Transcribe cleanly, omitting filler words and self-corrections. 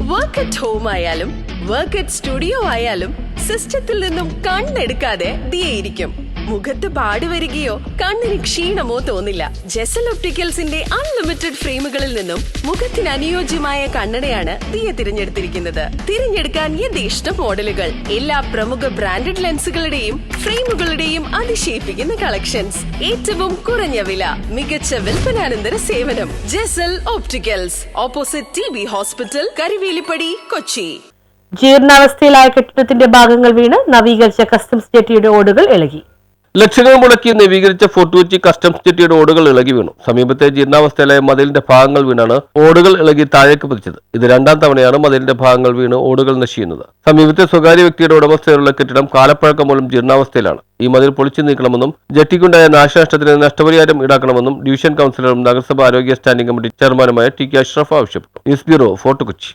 Work at home ആയാലും work at studio ആയാലും സിസ്റ്റത്തിൽ നിന്നും കണ്ണെടുക്കാതെ ദിയയിരിക്കും. മുഖത്ത് പാട് വരികയോ കണ്ണിന് ക്ഷീണമോ തോന്നില്ല. ജെസൽ ഒപ്റ്റിക്കൽസിന്റെ അൺലിമിറ്റഡ് ഫ്രെയിമുകളിൽ നിന്നും മുഖത്തിന് അനുയോജ്യമായ കണ്ണടയാണ് ദിയ തിരഞ്ഞെടുത്തിരിക്കുന്നത്. തിരഞ്ഞെടുക്കാൻ യഥേഷ്ടം മോഡലുകൾ, എല്ലാ പ്രമുഖ ബ്രാൻഡഡ് ലെൻസുകളുടെയും ഫ്രെയിമുകളുടെയും അതിശയിപ്പിക്കുന്ന കളക്ഷൻസ്, ഏറ്റവും കുറഞ്ഞ വില, മികച്ച വിൽപ്പനാനന്തര സേവനം. ജെസൽ opticals, opposite TB hospital, Karivelippady, Kochi. ജീർണാവസ്ഥയിലായ കെട്ടിടത്തിന്റെ ഭാഗങ്ങൾ വീണ് നവീകരിച്ച കസ്റ്റംസ് ജെട്ടിയുടെ ഓടുകൾ ഇളകി. ലക്ഷങ്ങൾ മുടക്കി നവീകരിച്ച ഫോർട്ട് കൊച്ചി കസ്റ്റംസ് ജെട്ടിയുടെ ഓടുകൾ ഇളകി വീണു. സമീപത്തെ ജീർണാവസ്ഥയിലായ മതിലിന്റെ ഭാഗങ്ങൾ വീണാണ് ഓടുകൾ ഇളകി താഴേക്ക് പതിച്ചത്. ഇത് രണ്ടാം തവണയാണ് മതിലിന്റെ ഭാഗങ്ങൾ വീണ് ഓടുകൾ നശിക്കുന്നത്. സമീപത്തെ സ്വകാര്യ വ്യക്തിയുടെ ഉടമസ്ഥയിലുള്ള കെട്ടിടം കാലപ്പഴക്കം മൂലം ജീർണാവസ്ഥയിലാണ്. ഈ മതിൽ പൊളിച്ചു നീക്കണമെന്നും ജെട്ടിക്കുണ്ടായ നാശനഷ്ടത്തിന് നഷ്ടപരിഹാരം ഈടാക്കണമെന്നും ഡിവിഷൻ കൗൺസിലറും നഗരസഭ ആരോഗ്യ സ്റ്റാൻഡിംഗ് കമ്മിറ്റി ചെയർമാനുമായ TK അഷ്റഫ് ആവശ്യപ്പെട്ടു. News bureau, fort Kochi.